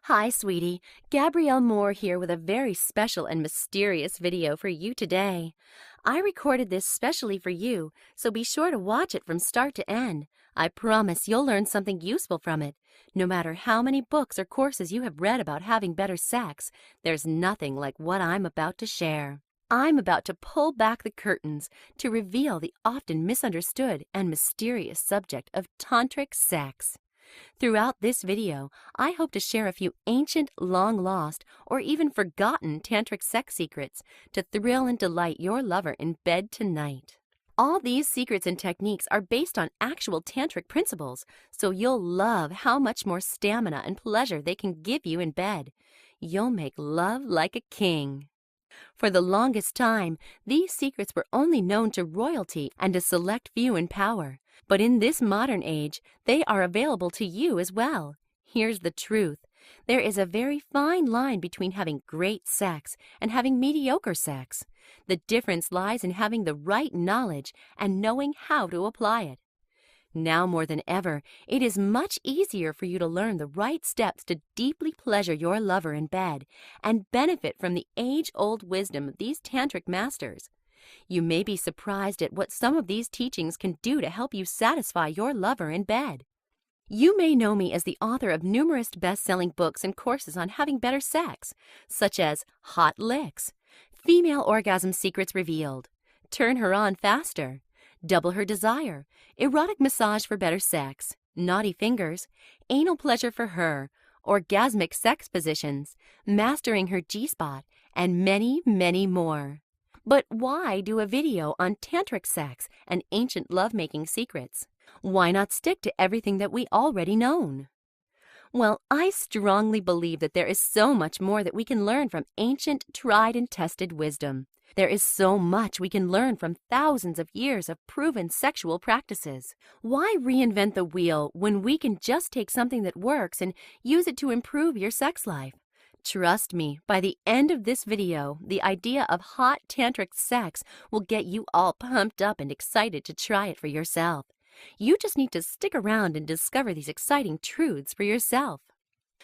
Hi, sweetie. Gabrielle Moore here with a very special and mysterious video for you today. I recorded this specially for you, so be sure to watch it from start to end. I promise you'll learn something useful from it. No matter how many books or courses you have read about having better sex, there's nothing like what I'm about to share. I'm about to pull back the curtains to reveal the often misunderstood and mysterious subject of tantric sex. Throughout this video, I hope to share a few ancient, long-lost, or even forgotten tantric sex secrets to thrill and delight your lover in bed tonight. All these secrets and techniques are based on actual tantric principles, so you'll love how much more stamina and pleasure they can give you in bed. You'll make love like a king. For the longest time, these secrets were only known to royalty and a select few in power. But in this modern age, they are available to you as well. Here's the truth. There is a very fine line between having great sex and having mediocre sex. The difference lies in having the right knowledge and knowing how to apply it. Now more than ever, it is much easier for you to learn the right steps to deeply pleasure your lover in bed and benefit from the age-old wisdom of these tantric masters. You may be surprised at what some of these teachings can do to help you satisfy your lover in bed. You may know me as the author of numerous best-selling books and courses on having better sex, such as Hot Licks, Female Orgasm Secrets Revealed, Turn Her On Faster, Double Her Desire, Erotic Massage for Better Sex, Naughty Fingers, Anal Pleasure for Her, Orgasmic Sex Positions, Mastering Her G-Spot, and many, many more. But why do a video on tantric sex and ancient lovemaking secrets? Why not stick to everything that we already know? Well, I strongly believe that there is so much more that we can learn from ancient, tried and tested wisdom. There is so much we can learn from thousands of years of proven sexual practices. Why reinvent the wheel when we can just take something that works and use it to improve your sex life? Trust me, by the end of this video, the idea of hot tantric sex will get you all pumped up and excited to try it for yourself. You just need to stick around and discover these exciting truths for yourself.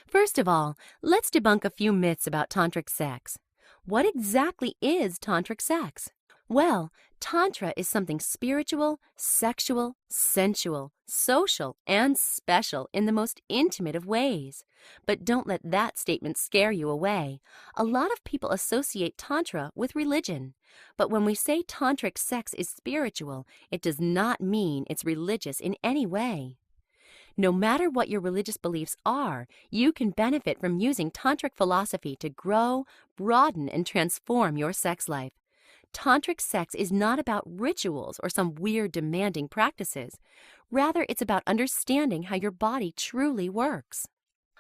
First of all, let's debunk a few myths about tantric sex. What exactly is tantric sex? Well, Tantra is something spiritual, sexual, sensual, social, and special in the most intimate of ways. But don't let that statement scare you away. A lot of people associate Tantra with religion. But when we say tantric sex is spiritual, it does not mean it's religious in any way. No matter what your religious beliefs are, you can benefit from using tantric philosophy to grow, broaden, and transform your sex life. Tantric sex is not about rituals or some weird demanding practices. Rather, it's about understanding how your body truly works.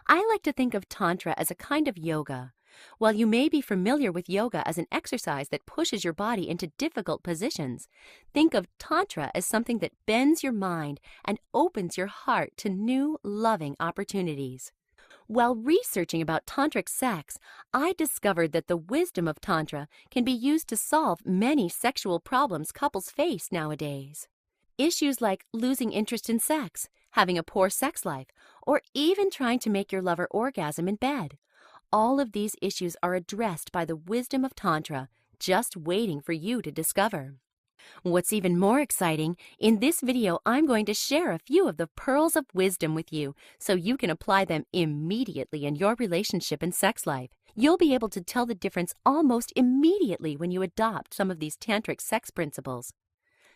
I like to think of Tantra as a kind of yoga. While you may be familiar with yoga as an exercise that pushes your body into difficult positions, think of Tantra as something that bends your mind and opens your heart to new, loving opportunities. While researching about tantric sex, I discovered that the wisdom of Tantra can be used to solve many sexual problems couples face nowadays. Issues like losing interest in sex, having a poor sex life, or even trying to make your lover orgasm in bed. All of these issues are addressed by the wisdom of Tantra, just waiting for you to discover. What's even more exciting, in this video I'm going to share a few of the pearls of wisdom with you so you can apply them immediately in your relationship and sex life. You'll be able to tell the difference almost immediately when you adopt some of these tantric sex principles.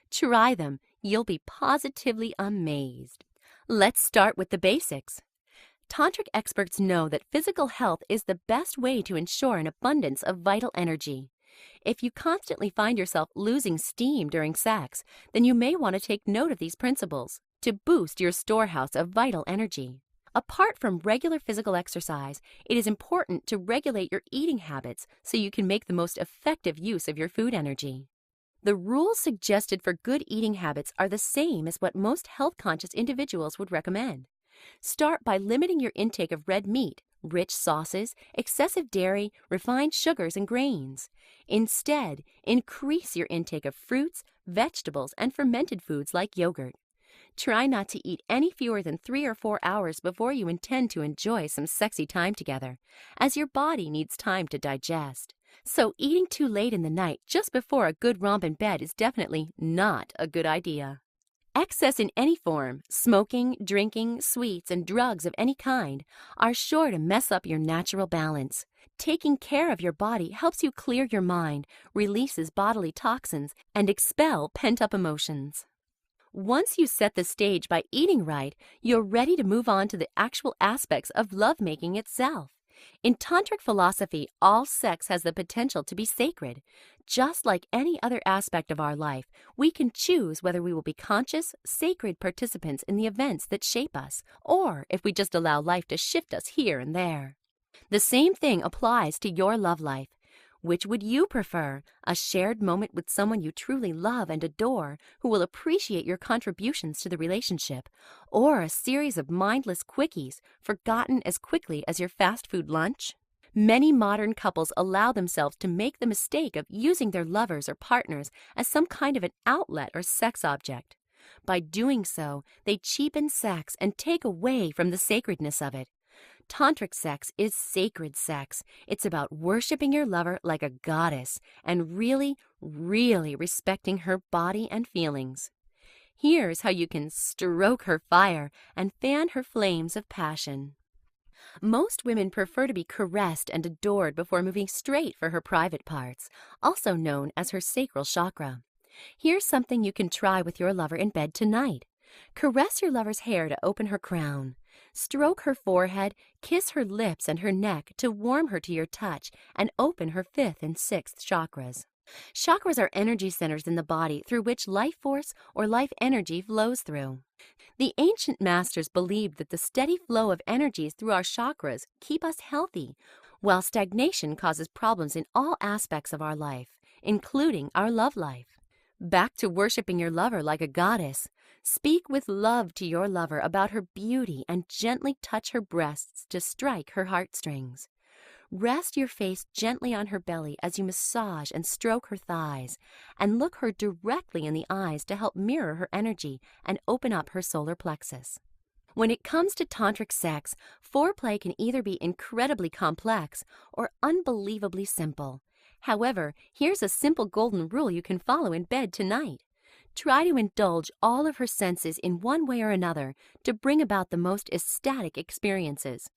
Try them. You'll be positively amazed. Let's start with the basics. Tantric experts know that physical health is the best way to ensure an abundance of vital energy. If you constantly find yourself losing steam during sex, then you may want to take note of these principles to boost your storehouse of vital energy. Apart from regular physical exercise, it is important to regulate your eating habits so you can make the most effective use of your food energy. The rules suggested for good eating habits are the same as what most health-conscious individuals would recommend. Start by limiting your intake of red meat, rich sauces, excessive dairy, refined sugars, and grains. Instead, increase your intake of fruits, vegetables, and fermented foods like yogurt. Try not to eat any fewer than 3 or 4 hours before you intend to enjoy some sexy time together, as your body needs time to digest. So eating too late in the night just before a good romp in bed is definitely not a good idea. Excess in any form, smoking, drinking, sweets, and drugs of any kind, are sure to mess up your natural balance. Taking care of your body helps you clear your mind, releases bodily toxins, and expel pent-up emotions. Once you set the stage by eating right, you're ready to move on to the actual aspects of lovemaking itself. In Tantric philosophy, all sex has the potential to be sacred. Just like any other aspect of our life, we can choose whether we will be conscious, sacred participants in the events that shape us, or if we just allow life to shift us here and there. The same thing applies to your love life. Which would you prefer, a shared moment with someone you truly love and adore, who will appreciate your contributions to the relationship, or a series of mindless quickies forgotten as quickly as your fast food lunch? Many modern couples allow themselves to make the mistake of using their lovers or partners as some kind of an outlet or sex object. By doing so, they cheapen sex and take away from the sacredness of it. Tantric sex is sacred sex. It's about worshiping your lover like a goddess and really, really respecting her body and feelings. Here's how you can stoke her fire and fan her flames of passion. Most women prefer to be caressed and adored before moving straight for her private parts, also known as her sacral chakra. Here's something you can try with your lover in bed tonight. Caress your lover's hair to open her crown. Stroke her forehead, kiss her lips and her neck to warm her to your touch and open her 5th and 6th chakras. Chakras are energy centers in the body through which life force or life energy flows through. The ancient masters believed that the steady flow of energies through our chakras keep us healthy, while stagnation causes problems in all aspects of our life, including our love life. Back to worshiping your lover like a goddess. Speak with love to your lover about her beauty and gently touch her breasts to strike her heartstrings. Rest your face gently on her belly as you massage and stroke her thighs, and look her directly in the eyes to help mirror her energy and open up her solar plexus. When it comes to tantric sex, foreplay can either be incredibly complex or unbelievably simple. However, here's a simple golden rule you can follow in bed tonight. Try to indulge all of her senses in one way or another to bring about the most ecstatic experiences.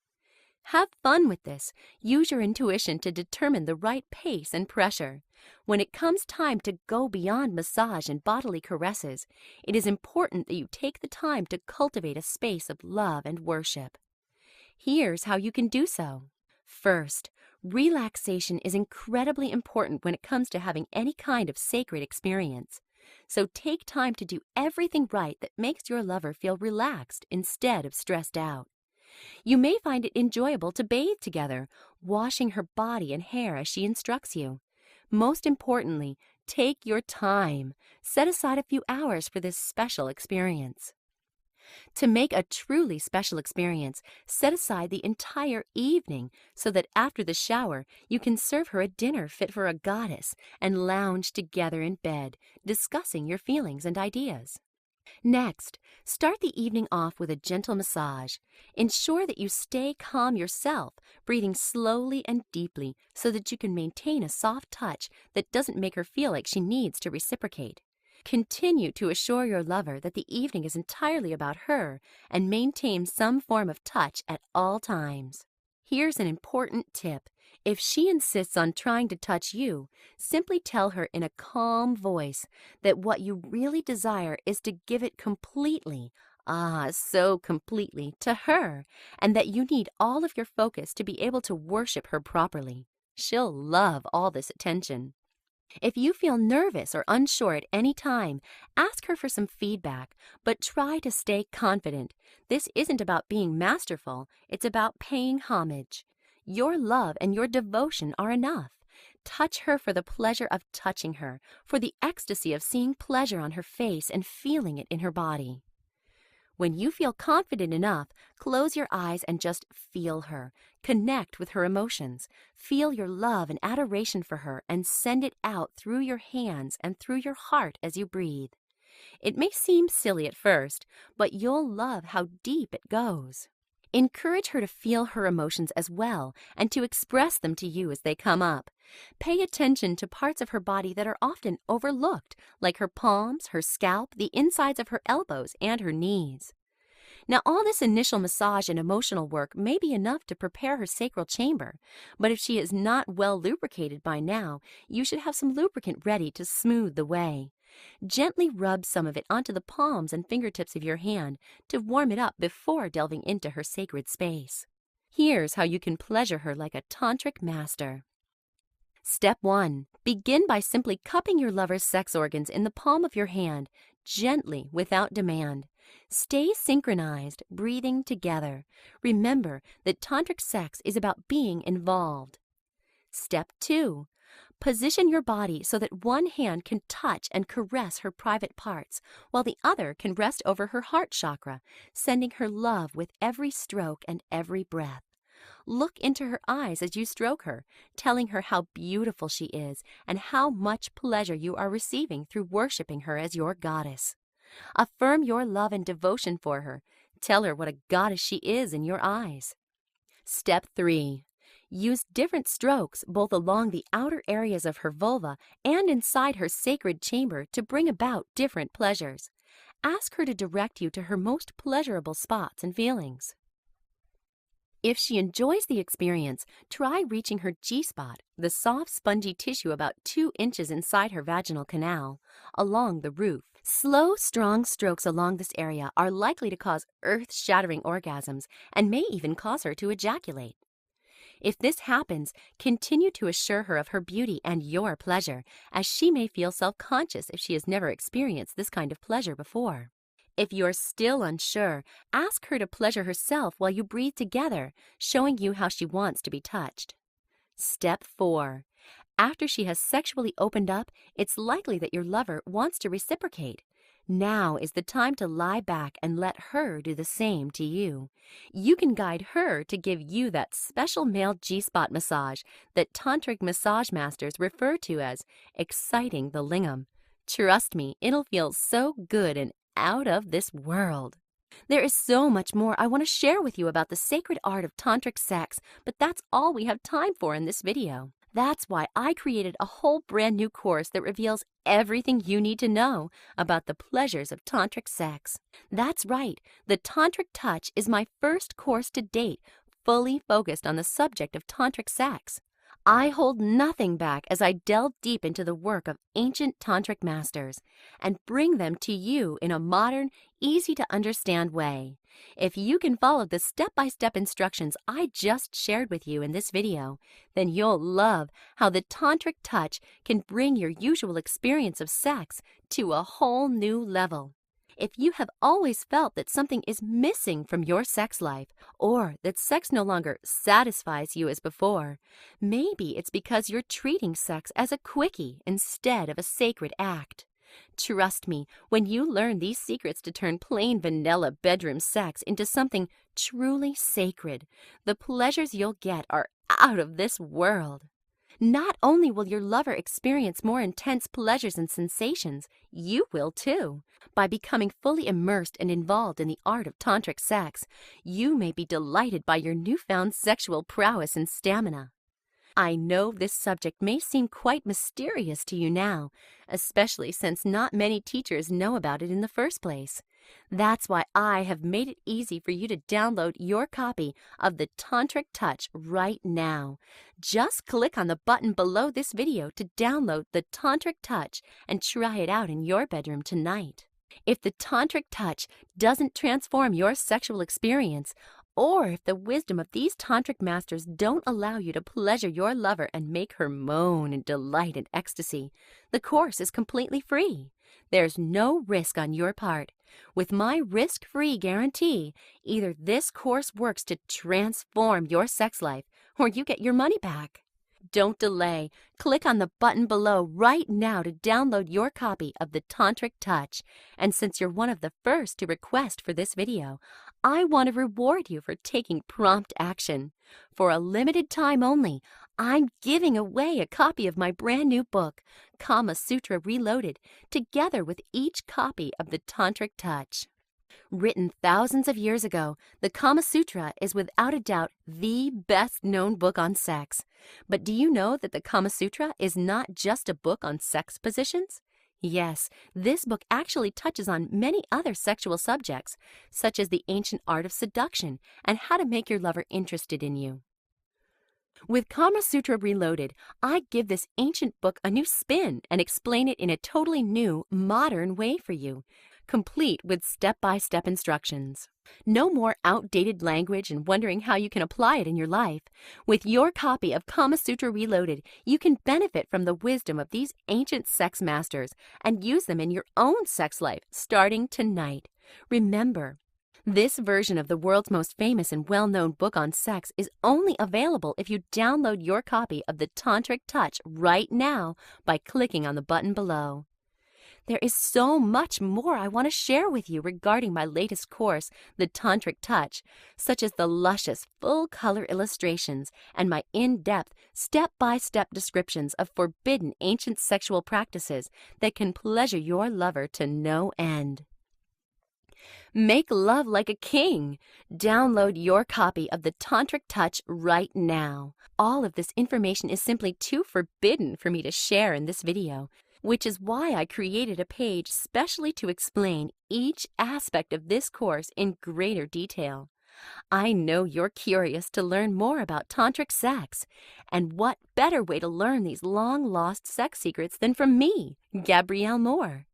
Have fun with this. Use your intuition to determine the right pace and pressure. When it comes time to go beyond massage and bodily caresses, it is important that you take the time to cultivate a space of love and worship. Here's how you can do so. First, relaxation is incredibly important when it comes to having any kind of sacred experience. So take time to do everything right that makes your lover feel relaxed instead of stressed out. You may find it enjoyable to bathe together, washing her body and hair as she instructs you. Most importantly, take your time. Set aside a few hours for this special experience. To make a truly special experience, set aside the entire evening so that after the shower, you can serve her a dinner fit for a goddess and lounge together in bed, discussing your feelings and ideas. Next, start the evening off with a gentle massage. Ensure that you stay calm yourself, breathing slowly and deeply so that you can maintain a soft touch that doesn't make her feel like she needs to reciprocate. Continue to assure your lover that the evening is entirely about her and maintain some form of touch at all times. Here's an important tip. If she insists on trying to touch you, simply tell her in a calm voice that what you really desire is to give it completely, so completely, to her, and that you need all of your focus to be able to worship her properly. She'll love all this attention. If you feel nervous or unsure at any time, ask her for some feedback, but try to stay confident. This isn't about being masterful, it's about paying homage. Your love and your devotion are enough. Touch her for the pleasure of touching her, for the ecstasy of seeing pleasure on her face and feeling it in her body. When you feel confident enough, close your eyes and just feel her. Connect with her emotions. Feel your love and adoration for her and send it out through your hands and through your heart as you breathe. It may seem silly at first, but you'll love how deep it goes. Encourage her to feel her emotions as well and to express them to you as they come up. Pay attention to parts of her body that are often overlooked, like her palms, her scalp, the insides of her elbows, and her knees. Now, all this initial massage and emotional work may be enough to prepare her sacral chamber, but if she is not well lubricated by now, you should have some lubricant ready to smooth the way. Gently rub some of it onto the palms and fingertips of your hand to warm it up before delving into her sacred space. Here's how you can pleasure her like a tantric master. Step 1. Begin by simply cupping your lover's sex organs in the palm of your hand, gently, without demand. Stay synchronized, breathing together. Remember that tantric sex is about being involved. Step 2. Position your body so that one hand can touch and caress her private parts, while the other can rest over her heart chakra, sending her love with every stroke and every breath. Look into her eyes as you stroke her, telling her how beautiful she is and how much pleasure you are receiving through worshiping her as your goddess. Affirm your love and devotion for her. Tell her what a goddess she is in your eyes. Step 3. Use different strokes both along the outer areas of her vulva and inside her sacred chamber to bring about different pleasures. Ask her to direct you to her most pleasurable spots and feelings. If she enjoys the experience, try reaching her G-spot, the soft, spongy tissue about 2 inches inside her vaginal canal, along the roof. Slow, strong strokes along this area are likely to cause earth-shattering orgasms and may even cause her to ejaculate. If this happens, continue to assure her of her beauty and your pleasure, as she may feel self-conscious if she has never experienced this kind of pleasure before. If you're still unsure, ask her to pleasure herself while you breathe together, showing you how she wants to be touched. Step 4. After she has sexually opened up, it's likely that your lover wants to reciprocate. Now is the time to lie back and let her do the same to you. You can guide her to give you that special male G-spot massage that tantric massage masters refer to as exciting the lingam. Trust me, it'll feel so good and out of this world. There is so much more I want to share with you about the sacred art of tantric sex, but that's all we have time for in this video. That's why I created a whole brand new course that reveals everything you need to know about the pleasures of tantric sex. That's right, the Tantric Touch is my first course to date fully focused on the subject of tantric sex. I hold nothing back as I delve deep into the work of ancient tantric masters and bring them to you in a modern, easy-to-understand way. If you can follow the step-by-step instructions I just shared with you in this video, then you'll love how the Tantric Touch can bring your usual experience of sex to a whole new level. If you have always felt that something is missing from your sex life, or that sex no longer satisfies you as before, maybe it's because you're treating sex as a quickie instead of a sacred act. Trust me, when you learn these secrets to turn plain vanilla bedroom sex into something truly sacred, the pleasures you'll get are out of this world. Not only will your lover experience more intense pleasures and sensations, you will too. By becoming fully immersed and involved in the art of tantric sex, you may be delighted by your newfound sexual prowess and stamina. I know this subject may seem quite mysterious to you now, especially since not many teachers know about it in the first place. That's why I have made it easy for you to download your copy of the Tantric Touch right now. Just click on the button below this video to download the Tantric Touch and try it out in your bedroom tonight. If the Tantric Touch doesn't transform your sexual experience, or if the wisdom of these tantric masters don't allow you to pleasure your lover and make her moan in delight and ecstasy, the course is completely free. There's no risk on your part. With my risk-free guarantee, either this course works to transform your sex life or you get your money back. Don't delay. Click on the button below right now to download your copy of the Tantric Touch. And since you're one of the first to request for this video, I want to reward you for taking prompt action. For a limited time only, I'm giving away a copy of my brand new book, Kama Sutra Reloaded, together with each copy of the Tantric Touch. Written thousands of years ago, the Kama Sutra is without a doubt the best-known book on sex. But do you know that the Kama Sutra is not just a book on sex positions? Yes, this book actually touches on many other sexual subjects, such as the ancient art of seduction and how to make your lover interested in you. With Kama Sutra Reloaded, I give this ancient book a new spin and explain it in a totally new, modern way for you, complete with step-by-step instructions. No more outdated language and wondering how you can apply it in your life. With your copy of Kama Sutra Reloaded, you can benefit from the wisdom of these ancient sex masters and use them in your own sex life starting tonight. Remember, this version of the world's most famous and well-known book on sex is only available if you download your copy of the Tantric Touch right now by clicking on the button below. There is so much more I want to share with you regarding my latest course, the Tantric Touch, such as the luscious, full-color illustrations and my in-depth, step-by-step descriptions of forbidden ancient sexual practices that can pleasure your lover to no end. Make love like a king. Download your copy of the Tantric Touch right now. All of this information is simply too forbidden for me to share in this video, which is why I created a page specially to explain each aspect of this course in greater detail. I know you're curious to learn more about tantric sex, and what better way to learn these long-lost sex secrets than from me, Gabrielle Moore.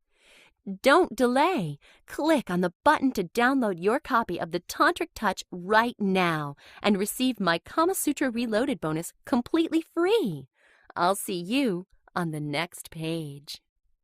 Don't delay. Click on the button to download your copy of the Tantric Touch right now and receive my Kama Sutra Reloaded bonus completely free. I'll see you on the next page.